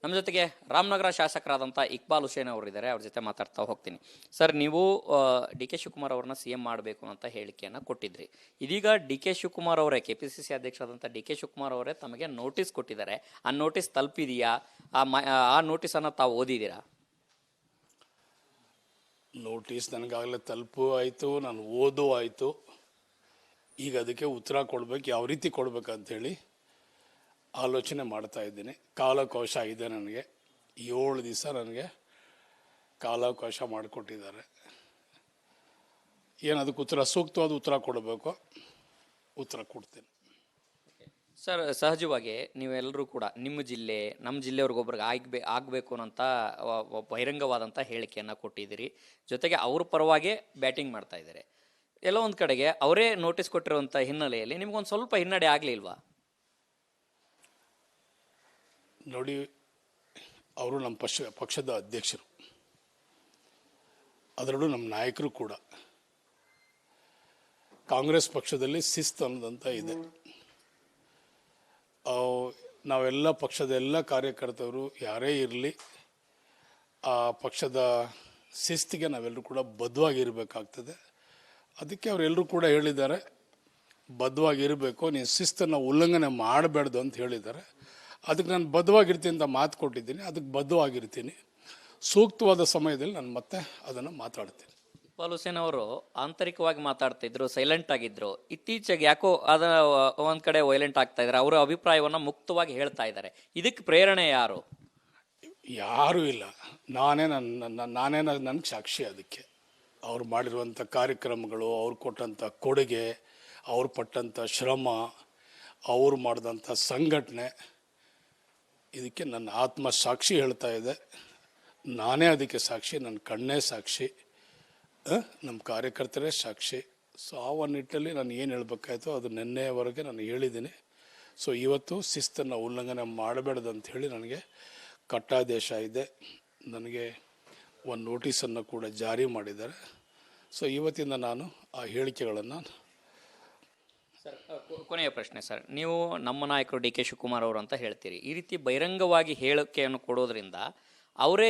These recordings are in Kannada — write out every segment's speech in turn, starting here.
ನಮ್ಮ ಜೊತೆಗೆ ರಾಮನಗರ ಶಾಸಕರಾದಂಥ ಇಕ್ಬಾಲ್ ಹುಸೇನ್ ಅವರಿದ್ದಾರೆ. ಅವ್ರ ಜೊತೆ ಮಾತಾಡ್ತಾ ಹೋಗ್ತೀನಿ. ಸರ್, ನೀವು ಡಿ ಕೆ ಶಿವಕುಮಾರ್ ಅವ್ರನ್ನ CM ಮಾಡಬೇಕು ಅಂತ ಹೇಳಿಕೆಯನ್ನು ಕೊಟ್ಟಿದ್ರಿ. ಇದೀಗ ಡಿ ಕೆ ಶಿವಕುಮಾರ್ ಅವರೇ, KPCC ಅಧ್ಯಕ್ಷರಾದಂಥ ಡಿ ಕೆ ಶಿವಕುಮಾರ್ ಅವರೇ ತಮಗೆ ನೋಟಿಸ್ ಕೊಟ್ಟಿದ್ದಾರೆ. ಆ ನೋಟಿಸ್ ತಲುಪಿದೆಯಾ? ಆ ನೋಟಿಸನ್ನು ತಾವು ಓದಿದ್ದೀರಾ? ನೋಟಿಸ್ ನನಗಾಗಲೇ ತಲುಪು ಆಯಿತು, ನಾನು ಓದೋ ಆಯಿತು. ಈಗ ಅದಕ್ಕೆ ಉತ್ತರ ಕೊಡ್ಬೇಕು, ಯಾವ ರೀತಿ ಕೊಡ್ಬೇಕಂತೇಳಿ ಆಲೋಚನೆ ಮಾಡ್ತಾ ಇದ್ದೀನಿ. ಕಾಲಾವಕಾಶ ಇದೆ ನನಗೆ, 7 ದಿವಸ ನನಗೆ ಕಾಲಾವಕಾಶ ಮಾಡಿಕೊಟ್ಟಿದ್ದಾರೆ. ಏನು ಅದಕ್ಕೆ ಉತ್ತರ ಸೂಕ್ತವಾದ ಉತ್ತರ ಕೊಡಬೇಕು, ಉತ್ತರ ಕೊಡ್ತೀನಿ. ಸರ್, ಸಹಜವಾಗಿ ನೀವೆಲ್ಲರೂ ಕೂಡ ನಿಮ್ಮ ಜಿಲ್ಲೆ, ನಮ್ಮ ಜಿಲ್ಲೆಯವ್ರಿಗೊಬ್ರಿಗೆ ಆಗಬೇಕು ಅನ್ನೋಂಥ ಬಹಿರಂಗವಾದಂಥ ಹೇಳಿಕೆಯನ್ನು ಕೊಟ್ಟಿದ್ದೀರಿ. ಜೊತೆಗೆ ಅವ್ರ ಪರವಾಗಿ ಬ್ಯಾಟಿಂಗ್ ಮಾಡ್ತಾ ಇದ್ದಾರೆ. ಎಲ್ಲೋ ಒಂದು ಕಡೆಗೆ ಅವರೇ ನೋಟಿಸ್ ಕೊಟ್ಟಿರುವಂಥ ಹಿನ್ನೆಲೆಯಲ್ಲಿ ನಿಮ್ಗೊಂದು ಸ್ವಲ್ಪ ಹಿನ್ನಡೆ ಆಗಲಿಲ್ವಾ? ನೋಡಿ, ಅವರು ನಮ್ಮ ಪಕ್ಷದ ಅಧ್ಯಕ್ಷರು, ಅದರಲ್ಲೂ ನಮ್ಮ ನಾಯಕರು ಕೂಡ. ಕಾಂಗ್ರೆಸ್ ಪಕ್ಷದಲ್ಲಿ ಶಿಸ್ತು ಅನ್ನೋದಂತ ಇದೆ. ನಾವೆಲ್ಲ ಪಕ್ಷದ ಎಲ್ಲ ಕಾರ್ಯಕರ್ತರು ಯಾರೇ ಇರಲಿ, ಆ ಪಕ್ಷದ ಶಿಸ್ತಿಗೆ ನಾವೆಲ್ಲರೂ ಕೂಡ ಬದ್ಧವಾಗಿರಬೇಕಾಗ್ತದೆ. ಅದಕ್ಕೆ ಅವರೆಲ್ಲರೂ ಕೂಡ ಹೇಳಿದ್ದಾರೆ, ಬದ್ಧವಾಗಿರಬೇಕು, ನೀನು ಶಿಸ್ತನ್ನು ಉಲ್ಲಂಘನೆ ಮಾಡಬೇಡ್ದು ಅಂತ ಹೇಳಿದ್ದಾರೆ. ಅದಕ್ಕೆ ನಾನು ಬದ್ಧವಾಗಿರ್ತೀನಿ ಅಂತ ಮಾತು ಕೊಟ್ಟಿದ್ದೀನಿ, ಅದಕ್ಕೆ ಬದ್ಧವಾಗಿರ್ತೀನಿ. ಸೂಕ್ತವಾದ ಸಮಯದಲ್ಲಿ ನಾನು ಮತ್ತೆ ಅದನ್ನು ಮಾತಾಡ್ತೀನಿ. ಇಕ್ಬಾಲ್ ಹುಸೇನ್ ಅವರು ಆಂತರಿಕವಾಗಿ ಮಾತಾಡ್ತಿದ್ರು, ಸೈಲೆಂಟ್ ಆಗಿದ್ರು. ಇತ್ತೀಚೆಗೆ ಯಾಕೋ ಅದ ಒಂದ್ ಕಡೆ ವೈಲೆಂಟ್ ಆಗ್ತಾ ಇದ್ದಾರೆ. ಅವರ ಅಭಿಪ್ರಾಯವನ್ನ ಮುಕ್ತವಾಗಿ ಹೇಳ್ತಾ ಇದ್ದಾರೆ. ಇದಕ್ಕೆ ಪ್ರೇರಣೆ ಯಾರು? ಯಾರೂ ಇಲ್ಲ, ನಾನೇ ನನಗೆ ಸಾಕ್ಷಿ. ಅದಕ್ಕೆ ಅವ್ರು ಮಾಡಿರುವಂಥ ಕಾರ್ಯಕ್ರಮಗಳು, ಅವ್ರು ಕೊಟ್ಟಂಥ ಕೊಡುಗೆ, ಅವ್ರು ಪಟ್ಟಂಥ ಶ್ರಮ, ಅವ್ರು ಮಾಡಿದಂಥ ಸಂಘಟನೆ, ಇದಕ್ಕೆ ನನ್ನ ಆತ್ಮ ಸಾಕ್ಷಿ ಹೇಳ್ತಾ ಇದೆ. ನಾನೇ ಅದಕ್ಕೆ ಸಾಕ್ಷಿ, ನನ್ನ ಕಣ್ಣೇ ಸಾಕ್ಷಿ, ನಮ್ಮ ಕಾರ್ಯಕರ್ತರೇ ಸಾಕ್ಷಿ. ಸೊ ಆ ನಿಟ್ಟಲ್ಲಿ ನಾನು ಏನು ಹೇಳಬೇಕಾಯ್ತು ಅದು ನಿನ್ನೆವರೆಗೆ ನಾನು ಹೇಳಿದ್ದೀನಿ. ಸೊ ಇವತ್ತು ಶಿಸ್ತನ್ನು ಉಲ್ಲಂಘನೆ ಮಾಡಬೇಡ್ದಂತ ಹೇಳಿ ನನಗೆ ಕಟ್ಟಾದೇಶ ಇದೆ. ನನಗೆ ಒಂದು ನೋಟಿಸನ್ನು ಕೂಡ ಜಾರಿ ಮಾಡಿದ್ದಾರೆ. ಸೊ ಇವತ್ತಿಂದ ನಾನು ಆ ಹೇಳಿಕೆಗಳನ್ನು. ಸರ್, ಕೊನೆಯ ಪ್ರಶ್ನೆ ಸರ್, ನೀವು ನಮ್ಮ ನಾಯಕರು ಡಿ ಕೆ ಶಿವಕುಮಾರ್ ಅವರು ಅಂತ ಹೇಳ್ತೀರಿ. ಈ ರೀತಿ ಬಹಿರಂಗವಾಗಿ ಹೇಳಿಕೆಯನ್ನು ಕೊಡೋದ್ರಿಂದ ಅವರೇ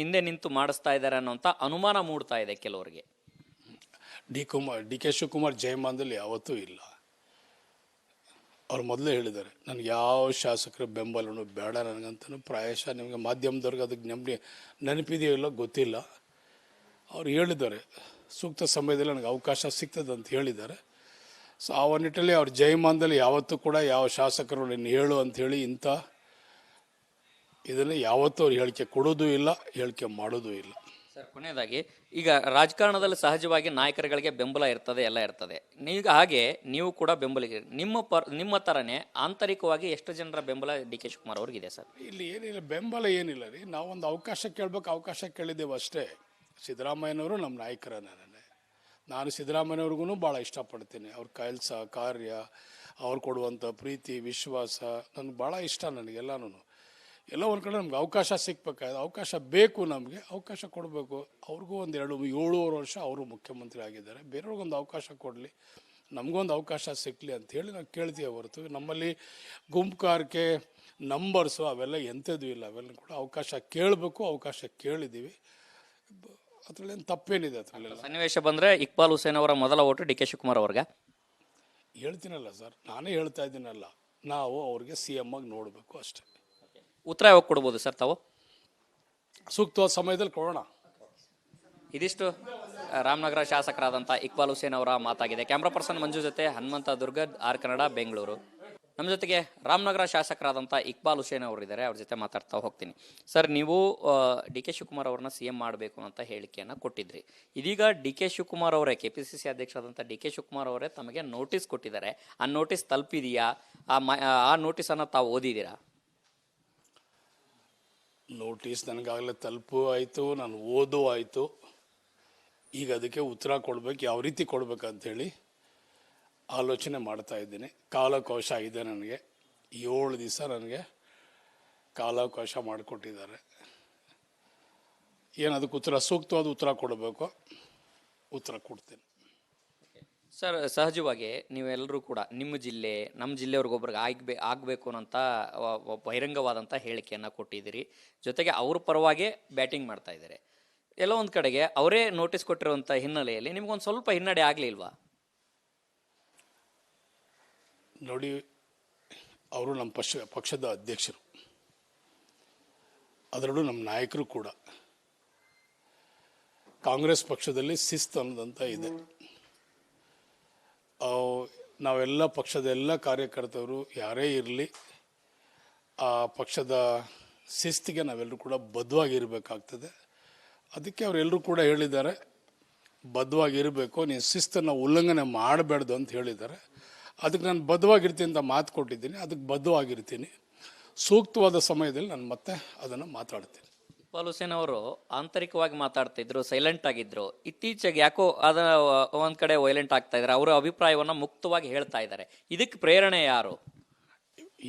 ಹಿಂದೆ ನಿಂತು ಮಾಡಿಸ್ತಾ ಇದ್ದಾರೆ ಅನ್ನೋಂಥ ಅನುಮಾನ ಮೂಡ್ತಾ ಇದೆ ಕೆಲವರಿಗೆ. ಡಿ ಕೆ ಶಿವಕುಮಾರ್ ಜಯಮಾನದಲ್ಲಿ ಯಾವತ್ತೂ ಇಲ್ಲ. ಅವ್ರು ಮೊದಲೇ ಹೇಳಿದ್ದಾರೆ, ನನಗೆ ಯಾವ ಶಾಸಕರ ಬೆಂಬಲನೂ ಬೇಡ ನನಗಂತನೂ. ಪ್ರಾಯಶಃ ನಿಮಗೆ ಮಾಧ್ಯಮದವ್ರಿಗೆ ಅದಕ್ಕೆ ನೆನಪಿದೆಯೋ ಇಲ್ಲೋ ಗೊತ್ತಿಲ್ಲ. ಅವ್ರು ಹೇಳಿದ್ದಾರೆ, ಸೂಕ್ತ ಸಮಯದಲ್ಲಿ ನನಗೆ ಅವಕಾಶ ಸಿಗ್ತದೆ ಅಂತ ಹೇಳಿದ್ದಾರೆ. ಸೊ ಆ ನಿಟ್ಟಲ್ಲಿ ಅವ್ರ ಜಯಮಾನದಲ್ಲಿ ಯಾವತ್ತೂ ಕೂಡ ಯಾವ ಶಾಸಕರು ನೀನು ಹೇಳು ಅಂಥೇಳಿ ಇಂಥ ಇದನ್ನು ಯಾವತ್ತೂ ಅವ್ರು ಹೇಳಿಕೆ ಕೊಡೋದೂ ಇಲ್ಲ, ಹೇಳಿಕೆ ಮಾಡೋದೂ ಇಲ್ಲ. ಸರ್, ಕೊನೆಯದಾಗಿ, ಈಗ ರಾಜಕಾರಣದಲ್ಲಿ ಸಹಜವಾಗಿ ನಾಯಕರುಗಳಿಗೆ ಬೆಂಬಲ ಇರ್ತದೆ, ಎಲ್ಲ ಇರ್ತದೆ. ಈಗ ಹಾಗೆ ನೀವು ಕೂಡ ಬೆಂಬಲಿಗೆ ನಿಮ್ಮ ಥರನೇ ಆಂತರಿಕವಾಗಿ ಎಷ್ಟು ಜನರ ಬೆಂಬಲ ಡಿ ಕೆ ಶಿವಕುಮಾರ್ ಅವ್ರಿಗಿದೆ ಸರ್? ಇಲ್ಲಿ ಏನಿಲ್ಲ, ಬೆಂಬಲ ಏನಿಲ್ಲ ರೀ. ನಾವೊಂದು ಅವಕಾಶ ಕೇಳಬೇಕು, ಅವಕಾಶ ಕೇಳಿದ್ದೇವೆ ಅಷ್ಟೇ. ಸಿದ್ದರಾಮಯ್ಯನವರು ನಮ್ಮ ನಾಯಕರನ್ನೇ. ನಾನು ಸಿದ್ದರಾಮಯ್ಯವ್ರಿಗೂ ಭಾಳ ಇಷ್ಟಪಡ್ತೀನಿ. ಅವ್ರ ಕೆಲಸ ಕಾರ್ಯ, ಅವ್ರು ಕೊಡುವಂಥ ಪ್ರೀತಿ ವಿಶ್ವಾಸ ನನಗೆ ಭಾಳ ಇಷ್ಟ. ನನಗೆಲ್ಲನೂ ಎಲ್ಲ ಒಂದು ಕಡೆ ನಮ್ಗೆ ಅವಕಾಶ ಸಿಗ್ಬೇಕಾದ್ರೆ ಅವಕಾಶ ಬೇಕು, ನಮಗೆ ಅವಕಾಶ ಕೊಡಬೇಕು. ಅವ್ರಿಗೂ 7 ವರ್ಷ ಅವರು ಮುಖ್ಯಮಂತ್ರಿ ಆಗಿದ್ದಾರೆ. ಬೇರೆಯವ್ರಿಗೊಂದು ಅವಕಾಶ ಕೊಡಲಿ, ನಮಗೊಂದು ಅವಕಾಶ ಸಿಕ್ಕಲಿ ಅಂಥೇಳಿ ನಾವು ಕೇಳ್ತೀವಿ ಹೊರತು ನಮ್ಮಲ್ಲಿ ಗುಂಪುಗಾರಿಕೆ ನಂಬರ್ಸು ಅವೆಲ್ಲ ಎಂಥದ್ದು ಇಲ್ಲ. ಅವೆಲ್ಲ ಕೂಡ ಅವಕಾಶ ಕೇಳಬೇಕು, ಅವಕಾಶ ಕೇಳಿದ್ದೀವಿ. ಅದರಲ್ಲೇನು ತಪ್ಪೇನಿದೆ? ಅದರಲ್ಲೆಲ್ಲ ಸನ್ನಿವೇಶ ಬಂದರೆ ಇಕ್ಬಾಲ್ ಹುಸೇನ್ ಅವರ ಮೊದಲ ಓಟು ಡಿ ಕೆ ಶಿವಕುಮಾರ್ ಅವ್ರಿಗೆ ಹೇಳ್ತೀನಲ್ಲ ಸರ್, ನಾನೇ ಹೇಳ್ತಾ ಇದ್ದೀನಲ್ಲ, ನಾವು ಅವ್ರಿಗೆ CM ಆಗಿ ನೋಡಬೇಕು ಅಷ್ಟೇ. ಉತ್ತರ ಯಾವಾಗ ಕೊಡ್ಬೋದು ಸರ್ ತಾವು? ಸೂಕ್ತವಾದ ಸಮಯದಲ್ಲಿ ಕೊಡೋಣ. ಇದಿಷ್ಟು ರಾಮನಗರ ಶಾಸಕರಾದಂಥ ಇಕ್ಬಾಲ್ ಹುಸೇನ್ ಅವರ ಮಾತಾಗಿದೆ. ಕ್ಯಾಮ್ರಾ ಪರ್ಸನ್ ಮಂಜು ಜೊತೆ ಹನುಮಂತ ದುರ್ಗದ್, ಆರ್ ಕನ್ನಡ, ಬೆಂಗಳೂರು. ನಮ್ಮ ಜೊತೆಗೆ ರಾಮನಗರ ಶಾಸಕರಾದಂಥ ಇಕ್ಬಾಲ್ ಹುಸೇನ್ ಅವರಿದ್ದಾರೆ. ಅವ್ರ ಜೊತೆ ಮಾತಾಡ್ತಾ ಹೋಗ್ತೀನಿ. ಸರ್, ನೀವು ಡಿ ಕೆ ಶಿವಕುಮಾರ್ ಅವ್ರನ್ನ CM ಮಾಡಬೇಕು ಅಂತ ಹೇಳಿಕೆಯನ್ನು ಕೊಟ್ಟಿದ್ರಿ. ಇದೀಗ ಡಿ ಕೆ ಶಿವಕುಮಾರ್ ಅವರೇ, KPCC ಅಧ್ಯಕ್ಷರಾದಂಥ ಡಿ ಕೆ ಶಿವಕುಮಾರ್ ಅವರೇ ತಮಗೆ ನೋಟಿಸ್ ಕೊಟ್ಟಿದ್ದಾರೆ. ಆ ನೋಟಿಸ್ ತಲುಪಿದೆಯಾ? ಆ ನೋಟಿಸನ್ನು ತಾವು ಓದಿದ್ದೀರಾ? ನೋಟಿಸ್ ನನಗಾಗಲೇ ತಲುಪು ಆಯಿತು, ನಾನು ಓದೋ ಆಯಿತು. ಈಗ ಅದಕ್ಕೆ ಉತ್ತರ ಕೊಡ್ಬೇಕು, ಯಾವ ರೀತಿ ಕೊಡ್ಬೇಕಂತೇಳಿ ಆಲೋಚನೆ ಮಾಡ್ತಾ ಇದ್ದೀನಿ. ಕಾಲಾವಕಾಶ ಇದೆ ನನಗೆ, 7 ದಿವಸ ನನಗೆ ಕಾಲಾವಕಾಶ ಮಾಡಿಕೊಟ್ಟಿದ್ದಾರೆ. ಏನು ಅದಕ್ಕೆ ಉತ್ತರ ಸೂಕ್ತವಾದ ಉತ್ತರ ಕೊಡಬೇಕು, ಉತ್ತರ ಕೊಡ್ತೀನಿ. ಸರ್, ಸಹಜವಾಗಿ ನೀವೆಲ್ಲರೂ ಕೂಡ ನಿಮ್ಮ ಜಿಲ್ಲೆ ನಮ್ಮ ಜಿಲ್ಲೆಯವ್ರಿಗೊಬ್ರಿಗೆ ಆಗಬೇಕು ಅನ್ನೋಂಥ ಬಹಿರಂಗವಾದಂಥ ಹೇಳಿಕೆಯನ್ನು ಕೊಟ್ಟಿದ್ದೀರಿ. ಜೊತೆಗೆ ಅವ್ರ ಪರವಾಗೇ ಬ್ಯಾಟಿಂಗ್ ಮಾಡ್ತಾ ಇದ್ದಾರೆ. ಎಲ್ಲೋ ಒಂದು ಕಡೆಗೆ ಅವರೇ ನೋಟಿಸ್ ಕೊಟ್ಟಿರುವಂಥ ಹಿನ್ನೆಲೆಯಲ್ಲಿ ನಿಮ್ಗೊಂದು ಸ್ವಲ್ಪ ಹಿನ್ನಡೆ ಆಗಲಿಲ್ವಾ? ನೋಡಿ, ಅವರು ನಮ್ಮ ಪಕ್ಷದ ಅಧ್ಯಕ್ಷರು, ಅದರಲ್ಲೂ ನಮ್ಮ ನಾಯಕರು ಕೂಡ. ಕಾಂಗ್ರೆಸ್ ಪಕ್ಷದಲ್ಲಿ ಶಿಸ್ತು ಅನ್ನೋದಂತ ಇದೆ. ನಾವೆಲ್ಲ ಪಕ್ಷದ ಎಲ್ಲ ಕಾರ್ಯಕರ್ತರು ಯಾರೇ ಇರಲಿ, ಆ ಪಕ್ಷದ ಶಿಸ್ತಿಗೆ ನಾವೆಲ್ಲರೂ ಕೂಡ ಬದ್ಧವಾಗಿರಬೇಕಾಗ್ತದೆ. ಅದಕ್ಕೆ ಅವರೆಲ್ಲರೂ ಕೂಡ ಹೇಳಿದ್ದಾರೆ, ಬದ್ಧವಾಗಿರಬೇಕು, ನೀನು ಶಿಸ್ತನ್ನು ಉಲ್ಲಂಘನೆ ಮಾಡಬೇಡ್ದು ಅಂತ ಹೇಳಿದ್ದಾರೆ. ಅದಕ್ಕೆ ನಾನು ಬದ್ಧವಾಗಿರ್ತೀನಿ ಅಂತ ಮಾತು ಕೊಟ್ಟಿದ್ದೀನಿ. ಅದಕ್ಕೆ ಬದ್ಧವಾಗಿರ್ತೀನಿ. ಸೂಕ್ತವಾದ ಸಮಯದಲ್ಲಿ ನಾನು ಮತ್ತೆ ಅದನ್ನು ಮಾತಾಡ್ತೀನಿ. ಇಕ್ಬಾಲ್ ಹುಸೇನ್ ಅವರು ಆಂತರಿಕವಾಗಿ ಮಾತಾಡ್ತಿದ್ರು, ಸೈಲೆಂಟ್ ಆಗಿದ್ರು. ಇತ್ತೀಚೆಗೆ ಯಾಕೋ ಅದನ್ನ ಒಂದ್ ಕಡೆ ವೈಲೆಂಟ್ ಆಗ್ತಾ ಇದ್ದಾರೆ. ಅವರ ಅಭಿಪ್ರಾಯವನ್ನ ಮುಕ್ತವಾಗಿ ಹೇಳ್ತಾ ಇದ್ದಾರೆ. ಇದಕ್ಕೆ ಪ್ರೇರಣೆ ಯಾರು?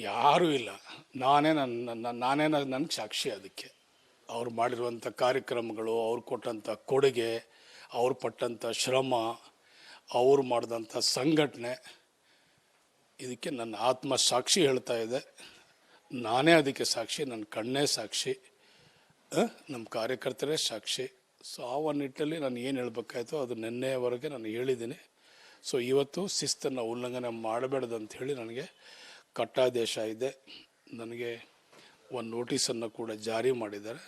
ಯಾರೂ ಇಲ್ಲ. ನಾನೇ ನನಗೆ ಸಾಕ್ಷಿ. ಅದಕ್ಕೆ ಅವ್ರು ಮಾಡಿರುವಂಥ ಕಾರ್ಯಕ್ರಮಗಳು, ಅವ್ರು ಕೊಟ್ಟಂಥ ಕೊಡುಗೆ, ಅವ್ರು ಪಟ್ಟಂಥ ಶ್ರಮ, ಅವ್ರು ಮಾಡಿದಂಥ ಸಂಘಟನೆ, ಇದಕ್ಕೆ ನನ್ನ ಆತ್ಮ ಸಾಕ್ಷಿ ಹೇಳ್ತಾ ಇದೆ. ನಾನೇ ಅದಕ್ಕೆ ಸಾಕ್ಷಿ, ನನ್ನ ಕಣ್ಣೇ ಸಾಕ್ಷಿ, ನಮ್ಮ ಕಾರ್ಯಕರ್ತರೇ ಸಾಕ್ಷಿ. ಸೊ ಆ ಒಂದು ನಿಟ್ಟಲ್ಲಿ ನಾನು ಏನು ಹೇಳಬೇಕಾಯ್ತು ಅದು ನಿನ್ನೆವರೆಗೆ ನಾನು ಹೇಳಿದ್ದೀನಿ. ಸೊ ಇವತ್ತು ಶಿಸ್ತನ್ನು ಉಲ್ಲಂಘನೆ ಮಾಡಬೇಡ್ದು ಅಂತ ಹೇಳಿ ನನಗೆ ಕಟ್ಟಾದೇಶ ಇದೆ. ನನಗೆ ಒಂದು ನೋಟಿಸನ್ನು ಕೂಡ ಜಾರಿ ಮಾಡಿದ್ದಾರೆ.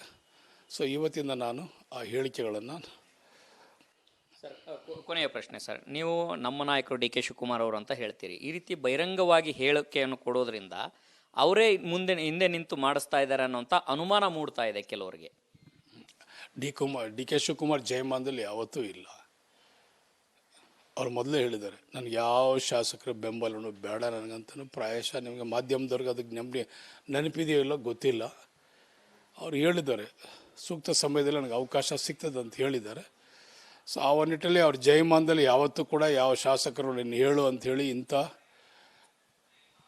ಸೊ ಇವತ್ತಿಂದ ನಾನು ಆ ಹೇಳಿಕೆಗಳನ್ನು. ಸರ್, ಕೊನೆಯ ಪ್ರಶ್ನೆ ಸರ್, ನೀವು ನಮ್ಮ ನಾಯಕರು ಡಿ ಕೆ ಶಿವಕುಮಾರ್ ಅವರು ಅಂತ ಹೇಳ್ತೀರಿ. ಈ ರೀತಿ ಬಹಿರಂಗವಾಗಿ ಹೇಳಿಕೆಯನ್ನು ಕೊಡೋದ್ರಿಂದ ಅವರೇ ಹಿಂದೆ ನಿಂತು ಮಾಡಿಸ್ತಾ ಇದ್ದಾರೆ ಅನ್ನೋಂಥ ಅನುಮಾನ ಮೂಡ್ತಾ ಇದೆ ಕೆಲವರಿಗೆ. ಡಿ ಕೆ ಶಿವಕುಮಾರ್ ಜಯಮಾನದಲ್ಲಿ ಯಾವತ್ತೂ ಇಲ್ಲ. ಅವ್ರು ಮೊದಲೇ ಹೇಳಿದ್ದಾರೆ, ನನಗೆ ಯಾವ ಶಾಸಕರ ಬೆಂಬಲನೂ ಬೇಡ ನನಗಂತನೂ. ಪ್ರಾಯಶಃ ನಿಮಗೆ ಮಾಧ್ಯಮದವ್ರಿಗೆ ಅದಕ್ಕೆ ನೆನಪಿದೆಯೋ ಇಲ್ಲೋ ಗೊತ್ತಿಲ್ಲ. ಅವ್ರು ಹೇಳಿದ್ದಾರೆ, ಸೂಕ್ತ ಸಮಯದಲ್ಲಿ ನನಗೆ ಅವಕಾಶ ಸಿಗ್ತದೆ ಅಂತ ಹೇಳಿದ್ದಾರೆ. ಸೊ ಆ ನಿಟ್ಟಲ್ಲಿ ಅವ್ರ ಜಯಮಾನದಲ್ಲಿ ಯಾವತ್ತೂ ಕೂಡ ಯಾವ ಶಾಸಕರು ನೀನು ಹೇಳು ಅಂಥೇಳಿ ಇಂಥ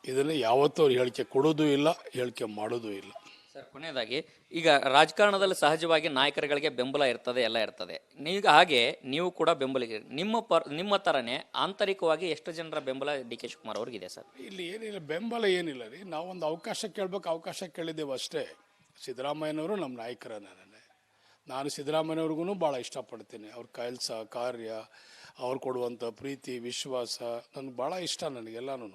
ಇದನ್ನು ಯಾವತ್ತೂ ಅವ್ರು ಹೇಳಿಕೆ ಕೊಡೋದೂ ಇಲ್ಲ, ಹೇಳಿಕೆ ಮಾಡೋದೂ ಇಲ್ಲ. ಸರ್, ಕೊನೆಯದಾಗಿ, ಈಗ ರಾಜಕಾರಣದಲ್ಲಿ ಸಹಜವಾಗಿ ನಾಯಕರುಗಳಿಗೆ ಬೆಂಬಲ ಇರ್ತದೆ, ಎಲ್ಲ ಇರ್ತದೆ. ಈಗ ಹಾಗೆ ನೀವು ಕೂಡ ಬೆಂಬಲಿಗೆ ನಿಮ್ಮ ಥರನೇ ಆಂತರಿಕವಾಗಿ ಎಷ್ಟು ಜನರ ಬೆಂಬಲ ಡಿ ಕೆ ಶಿವಕುಮಾರ್ ಅವ್ರಿಗಿದೆ ಸರ್? ಇಲ್ಲಿ ಏನಿಲ್ಲ, ಬೆಂಬಲ ಏನಿಲ್ಲ ರೀ. ನಾವೊಂದು ಅವಕಾಶ ಕೇಳಬೇಕು, ಅವಕಾಶ ಕೇಳಿದ್ದೇವೆ ಅಷ್ಟೇ. ಸಿದ್ದರಾಮಯ್ಯನವರು ನಮ್ಮ ನಾಯಕರನ್ನೇ. ನಾನು ಸಿದ್ದರಾಮಯ್ಯವ್ರಿಗೂ ಭಾಳ ಇಷ್ಟಪಡ್ತೀನಿ. ಅವ್ರ ಕೆಲಸ ಕಾರ್ಯ, ಅವ್ರು ಕೊಡುವಂಥ ಪ್ರೀತಿ ವಿಶ್ವಾಸ ನನಗೆ ಭಾಳ ಇಷ್ಟ. ನನಗೆಲ್ಲನೂ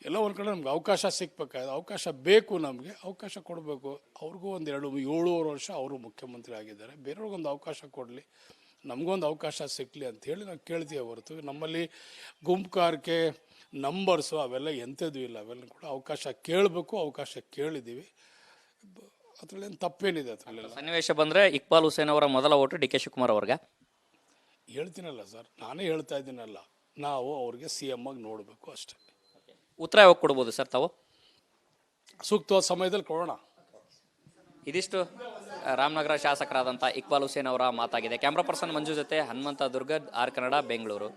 ಎಲ್ಲ ಒಂದು ಕಡೆ ನಮ್ಗೆ ಅವಕಾಶ ಸಿಗ್ಬೇಕಾದ್ರೆ ಅವಕಾಶ ಬೇಕು, ನಮಗೆ ಅವಕಾಶ ಕೊಡಬೇಕು. ಅವ್ರಿಗೂ ಒಂದು 7 ವರ್ಷ ಅವರು ಮುಖ್ಯಮಂತ್ರಿ ಆಗಿದ್ದಾರೆ. ಬೇರೆಯವ್ರಿಗೊಂದು ಅವಕಾಶ ಕೊಡಲಿ, ನಮಗೊಂದು ಅವಕಾಶ ಸಿಕ್ಕಲಿ ಅಂಥೇಳಿ ನಾವು ಕೇಳ್ತೀವಿ ಹೊರತು ನಮ್ಮಲ್ಲಿ ಗುಂಪುಗಾರಿಕೆ ನಂಬರ್ಸು ಅವೆಲ್ಲ ಎಂಥದ್ದು ಇಲ್ಲ. ಅವೆಲ್ಲ ಕೂಡ ಅವಕಾಶ ಕೇಳಬೇಕು, ಅವಕಾಶ ಕೇಳಿದ್ದೀವಿ. ಅದರಲ್ಲೇನು ತಪ್ಪೇನಿದೆ? ಅದರಲ್ಲೆಲ್ಲ ಸನ್ನಿವೇಶ ಬಂದರೆ ಇಕ್ಬಾಲ್ ಹುಸೇನ್ ಅವರ ಮೊದಲ ಓಟು ಡಿ ಕೆ ಶಿವಕುಮಾರ್ ಅವ್ರಿಗೆ ಹೇಳ್ತೀನಲ್ಲ ಸರ್, ನಾನೇ ಹೇಳ್ತಾ ಇದ್ದೀನಲ್ಲ, ನಾವು ಅವ್ರಿಗೆ CM ಆಗಿ ನೋಡಬೇಕು ಅಷ್ಟೇ. ಉತ್ತರ ಯಾವಾಗ ಕೊಡ್ಬೋದು ಸರ್ ತಾವು? ಸೂಕ್ತವಾದ ಸಮಯದಲ್ಲಿ ಕೊಡೋಣ. ಇದಿಷ್ಟು ರಾಮನಗರ ಶಾಸಕರಾದಂಥ ಇಕ್ಬಾಲ್ ಹುಸೇನ್ ಅವರ ಮಾತಾಗಿದೆ. ಕ್ಯಾಮ್ರಾ ಪರ್ಸನ್ ಮಂಜು ಜೊತೆ ಹನುಮಂತ ದುರ್ಗದ್, ಆರ್ ಕನ್ನಡ, ಬೆಂಗಳೂರು.